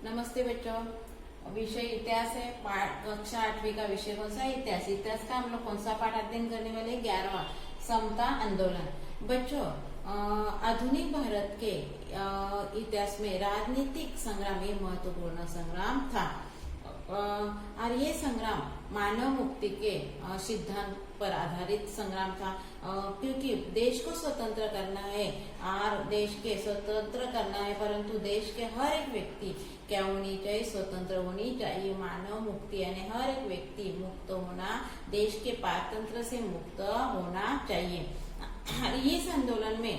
नमस्ते बच्चों। विषय इतिहास है। पाठ कक्षा 8वीं का विषय कौन सा है? इतिहास। इतिहास का हम लोग कौन सा पाठ अध्ययन करने वाले? 11वां, समता आंदोलन। बच्चों, आधुनिक भारत के इतिहास में राजनीतिक संग्राम ये महत्वपूर्ण संग्राम था। और ये संग्राम मानव मुक्ति के सिद्धांत पर आधारित संग्राम था। क्योंकि देश को स्वतंत्र करना है और देश के स्वतंत्र करना है, परंतु देश के हर एक व्यक्ति क्या होनी चाहिए? स्वतंत्र होनी चाहिए। मानव मुक्ति यानी हर एक व्यक्ति मुक्त होना, देश के पारतंत्र से मुक्त होना चाहिए। इस आंदोलन में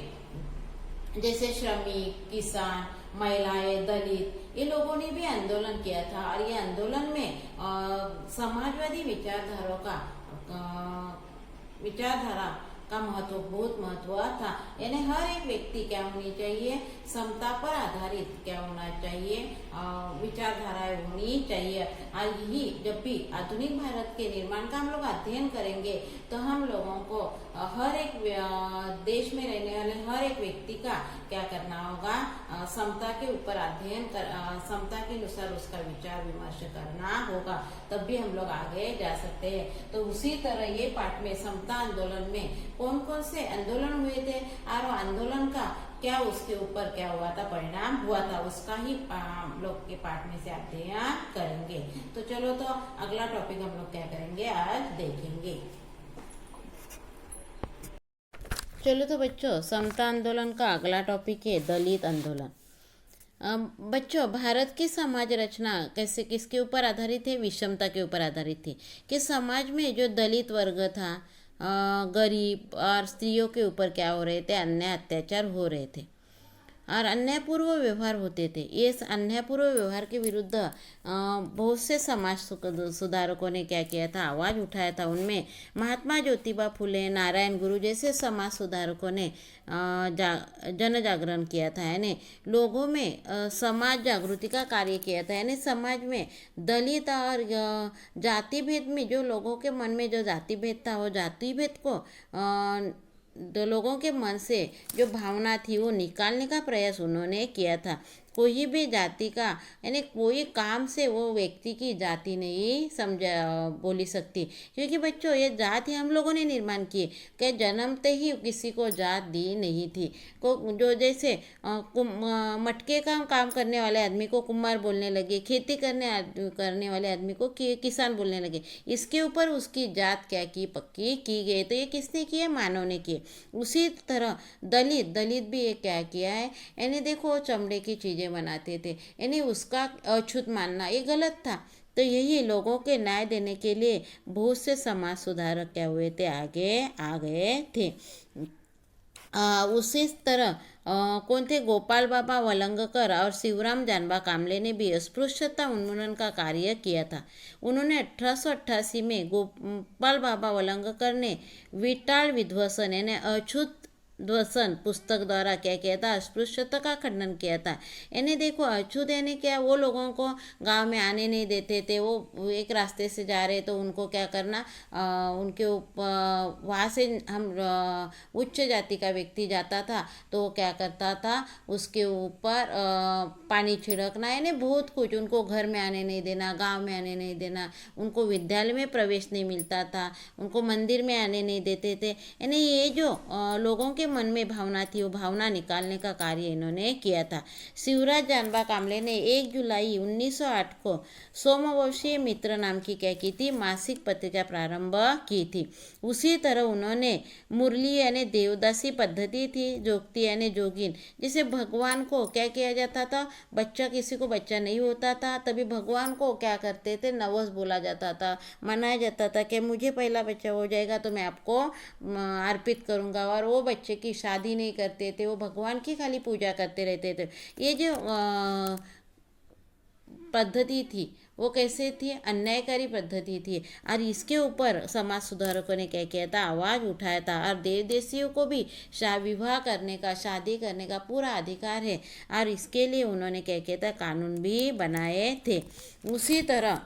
जैसे श्रमिक, किसान, महिलाएं, दलित ये लोगों ने भी आंदोलन किया था। और ये आंदोलन में समाजवादी विचारधारा का बहुत महत्व था। यानी हर एक व्यक्ति क्या होनी चाहिए? समता पर आधारित क्या होना चाहिए? विचारधाराएं होनी चाहिए। और यही जब भी आधुनिक भारत के निर्माण का हम लोग अध्ययन करेंगे तो हम लोगों को हर एक देश में रहने वाले हर एक व्यक्ति का क्या करना होगा? समता के ऊपर अध्ययन कर, समता के अनुसार उसका विचार विमर्श करना होगा, तब भी हम लोग आगे जा सकते हैं। तो उसी तरह ये पाठ में समता आंदोलन में कौन कौन से आंदोलन हुए थे और आंदोलन का क्या उसके ऊपर क्या हुआ था, परिणाम हुआ था, उसका ही हम लोग के पाठ में से अध्ययन करेंगे। तो चलो, तो अगला टॉपिक हम लोग क्या करेंगे आज देखेंगे। चलो तो बच्चों, समता आंदोलन का अगला टॉपिक है दलित आंदोलन। बच्चों, भारत की समाज रचना कैसे किसके ऊपर आधारित है? विषमता के ऊपर आधारित थी। कि समाज में जो दलित वर्ग था, गरीब और स्त्रियों के ऊपर क्या हो रहे थे? अन्याय अत्याचार हो रहे थे और अन्यायपूर्व व्यवहार होते थे। ये अन्यायपूर्व व्यवहार के विरुद्ध बहुत से समाज सुधारकों ने क्या किया था? आवाज़ उठाया था। उनमें महात्मा ज्योतिबा फुले, नारायण गुरु जैसे समाज सुधारकों ने जन जागरण किया था। यानी लोगों में समाज जागृति का कार्य किया था। यानी समाज में दलित और जाति भेद में जो लोगों के मन में जो जाति भेद था, वो जाति भेद को लोगों के मन से जो भावना थी वो निकालने का प्रयास उन्होंने किया था। कोई भी जाति का यानी कोई काम से वो व्यक्ति की जाति नहीं बोली सकती, क्योंकि बच्चों ये जाति हम लोगों ने निर्माण की कि जन्मते ही किसी को जात दी नहीं थी। को जो जैसे मटके का काम करने वाले आदमी को कुम्हार बोलने लगे, खेती करने वाले आदमी को किसान बोलने लगे। इसके ऊपर उसकी जात क्या की? पक्की की गई। तो ये किसने किए? मानव ने किए। उसी तरह दलित भी ये क्या किया है? यानी देखो, चमड़े की चीज़ें बनाते थे, यानी उसका अछूत मानना ये गलत था। तो यही लोगों के न्याय देने के लिए बहुत से समाज सुधारक क्या हुए थे? आगे आ गए थे। उसी तरह कौन थे? गोपाल बाबा वलंगकर और शिवराम जानबा कामले ने भी अस्पृश्यता उन्मूलन का कार्य किया था। उन्होंने 1888 में गोपाल बाबा वलंगकर ने विटाल विध्वंसन यानी अछूत ध्वसन पुस्तक द्वारा क्या किया था? अस्पृश्यता का खंडन किया था। यानी देखो, अछूत यानी क्या? वो लोगों को गांव में आने नहीं देते थे। वो एक रास्ते से जा रहे तो उनको क्या करना? उनके ऊपर वहाँ से हम उच्च जाति का व्यक्ति जाता था तो वो क्या करता था? उसके ऊपर पानी छिड़कना, यानी बहुत कुछ। उनको घर में आने नहीं देना, गांव में आने नहीं देना, उनको विद्यालय में प्रवेश नहीं मिलता था, उनको मंदिर में आने नहीं देते थे। यानी ये जो लोगों के मन में भावना थी वो भावना निकालने का कार्य इन्होंने किया था। शिवराज जानबा कामले ने 1 जुलाई 1908 को सोमवंशीय मित्र नाम की क्या की थी? मासिक पत्रिका प्रारंभ की थी। उसी तरह उन्होंने मुरली यानी देवदासी पद्धति थी, जोगती यानी जोगिन। जैसे भगवान को क्या किया जाता था? किसी को बच्चा नहीं होता था, तभी भगवान को क्या करते थे? नवस बोला जाता था, मनाया जाता था कि मुझे पहला बच्चा हो जाएगा तो मैं आपको अर्पित करूँगा। और वो बच्चे की शादी नहीं करते थे, वो भगवान की खाली पूजा करते रहते थे। ये जो पद्धति थी वो कैसे थी? अन्यायकारी पद्धति थी। और इसके ऊपर समाज सुधारकों ने क्या किया था? आवाज़ उठाया था। और देवदेशियों को भी विवाह करने का, शादी करने का पूरा अधिकार है, और इसके लिए उन्होंने क्या किया था? कानून भी बनाए थे। उसी तरह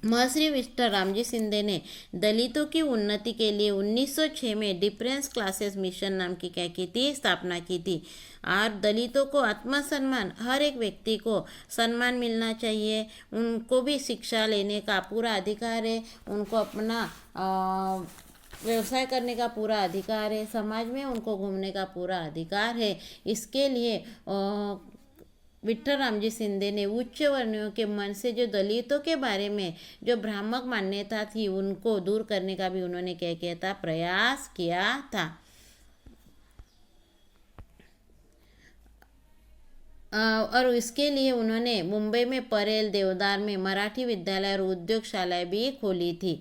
महर्षि मिस्टर रामजी शिंदे ने दलितों की उन्नति के लिए 1906 में डिफरेंस क्लासेस मिशन नाम की क्या की थी, स्थापना की थी। और दलितों को आत्मसम्मान, हर एक व्यक्ति को सम्मान मिलना चाहिए, उनको भी शिक्षा लेने का पूरा अधिकार है, उनको अपना व्यवसाय करने का पूरा अधिकार है, समाज में उनको घूमने का पूरा अधिकार है। इसके लिए विठ्ठल रामजी शिंदे ने उच्च वर्णियों के मन से जो दलितों के बारे में जो भ्रामक मान्यता थी उनको दूर करने का भी उन्होंने क्या किया था, प्रयास किया था। और इसके लिए उन्होंने मुंबई में परेल, देवदार में मराठी विद्यालय और उद्योगशालाएं भी खोली थी।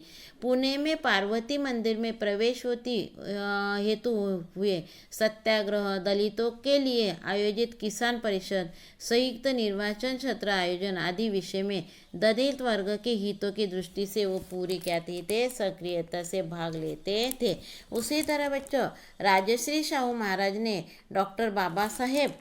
पुणे में पार्वती मंदिर में प्रवेश होती हेतु हुए सत्याग्रह, दलितों के लिए आयोजित किसान परिषद, संयुक्त निर्वाचन सत्र आयोजन आदि विषय में दलित वर्ग के हितों की दृष्टि से वो पूरी क्या थे, सक्रियता से भाग लेते थे। उसी तरह बच्चों, राजश्री शाहू महाराज ने डॉक्टर बाबा साहेब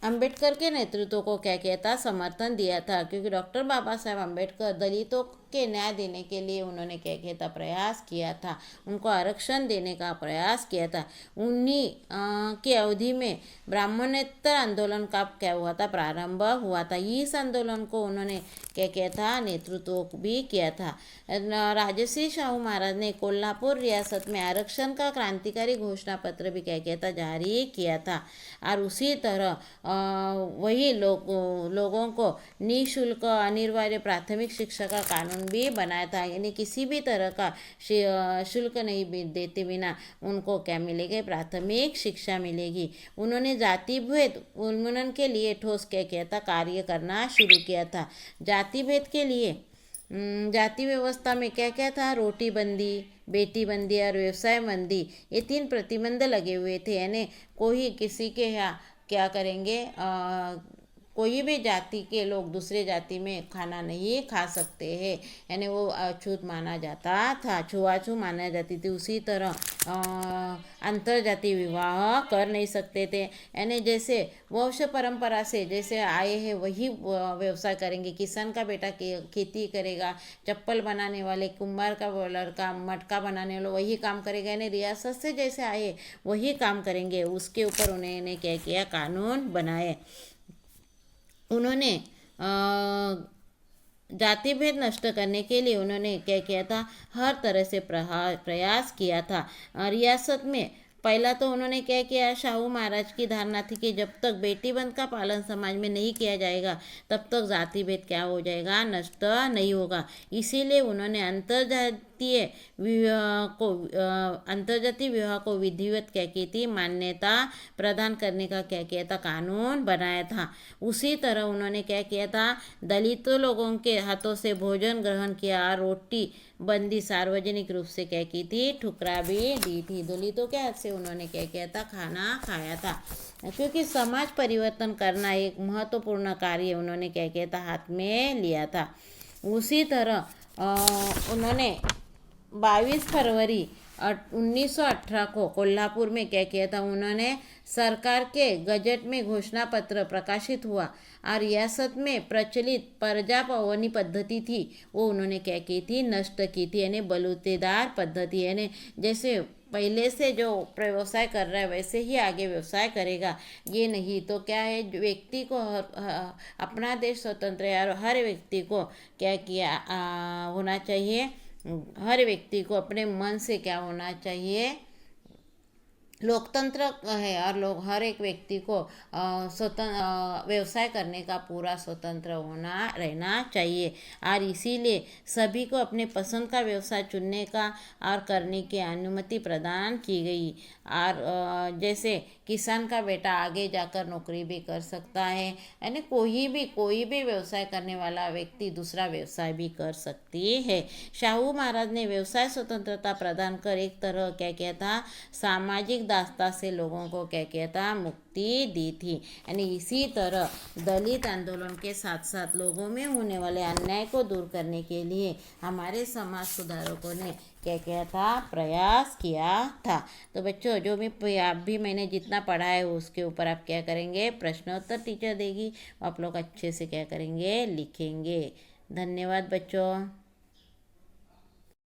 अंबेडकर के नेतृत्व को क्या किया था, समर्थन दिया था, क्योंकि डॉक्टर बाबा साहेब अंबेडकर दलितों के न्याय देने के लिए उन्होंने क्या किया था, प्रयास किया था, उनको आरक्षण देने का प्रयास किया था। उन्हीं की अवधि में ब्राह्मणेतर आंदोलन का क्या हुआ था, प्रारंभ हुआ था। इस आंदोलन को उन्होंने क्या किया था, नेतृत्व भी किया था। राजश्री शाहू महाराज ने कोल्हापुर रियासत में आरक्षण का क्रांतिकारी घोषणा पत्र भी क्या किया था, जारी किया था। और उसी तरह वही लोगों को निःशुल्क अनिवार्य प्राथमिक शिक्षा का कानून भी बनाया था, यानी किसी भी तरह का शुल्क नहीं देते बिना उनको क्या मिलेगी, प्राथमिक शिक्षा मिलेगी। उन्होंने जाति भेद उन्मूलन के लिए ठोस क्या किया था, कार्य करना शुरू किया था। जाति भेद के लिए जाति व्यवस्था में क्या क्या था, रोटी बंदी, बेटी बंदी और व्यवसाय बंदी, ये 3 प्रतिबंध लगे हुए थे। यानी कोई किसी के यहाँ क्या करेंगे, कोई भी जाति के लोग दूसरे जाति में खाना नहीं खा सकते हैं, यानी वो अछूत माना जाता था, छुआछूत माना जाती थी। उसी तरह अंतर जाति विवाह कर नहीं सकते थे, यानी जैसे वंश परंपरा से जैसे आए हैं वही व्यवसाय करेंगे। किसान का बेटा खेती करेगा, चप्पल बनाने वाले कुम्हार का लड़का मटका बनाने वाला वही काम करेगा, यानी रियासत से जैसे आए वही काम करेंगे। उसके ऊपर उन्होंने क्या किया, कानून बनाए। उन्होंने जाति भेद नष्ट करने के लिए उन्होंने क्या किया था, हर तरह से प्रयास किया था। रियासत में पहला तो उन्होंने क्या किया, शाहू महाराज की धारणा थी कि जब तक बेटी बंद का पालन समाज में नहीं किया जाएगा तब तक जाति भेद क्या हो जाएगा, नष्ट नहीं होगा। इसीलिए उन्होंने अंतर्जातीय विवाह को विधिवत क्या की थी, मान्यता प्रदान करने का क्या किया था, कानून बनाया था। उसी तरह उन्होंने क्या किया था, दलितों लोगों के हाथों से भोजन ग्रहण किया और रोटी बंदी सार्वजनिक रूप से क्या की थी, ठुकरा भी दी थी। दलितों के हाथ से उन्होंने क्या किया था, खाना खाया था, क्योंकि समाज परिवर्तन करना एक महत्वपूर्ण कार्य उन्होंने क्या किया था, हाथ में लिया था। उसी तरह उन्होंने 22 फरवरी 1918 को कोल्हापुर में क्या किया था, उन्होंने सरकार के गजट में घोषणा पत्र प्रकाशित हुआ और रियासत में प्रचलित प्रजापवनी पद्धति थी वो उन्होंने क्या की थी, नष्ट की थी, यानी बलूतेदार पद्धति, यानी जैसे पहले से जो व्यवसाय कर रहा है वैसे ही आगे व्यवसाय करेगा, ये नहीं तो क्या है, व्यक्ति को अपना देश स्वतंत्र है और हर व्यक्ति को क्या किया होना चाहिए, हर व्यक्ति को अपने मन से क्या होना चाहिए, लोकतंत्र है और लोग हर एक व्यक्ति को स्वतंत्र व्यवसाय करने का पूरा स्वतंत्र रहना चाहिए। और इसीलिए सभी को अपने पसंद का व्यवसाय चुनने का और करने की अनुमति प्रदान की गई। और जैसे किसान का बेटा आगे जाकर नौकरी भी कर सकता है, यानी कोई भी व्यवसाय करने वाला व्यक्ति दूसरा व्यवसाय भी कर सकती है। शाहू महाराज ने व्यवसाय स्वतंत्रता प्रदान कर एक तरह क्या किया था, सामाजिक दास्ता से लोगों को क्या किया था, मुक्ति दी थी। यानी इसी तरह दलित आंदोलन के साथ साथ लोगों में होने वाले अन्याय को दूर करने के लिए हमारे समाज सुधारकों ने क्या किया था, प्रयास किया था। तो बच्चों जो भी आप भी मैंने जितना पढ़ा है उसके ऊपर आप क्या करेंगे, प्रश्नोत्तर टीचर देगी, आप लोग अच्छे से क्या करेंगे, लिखेंगे। धन्यवाद बच्चों।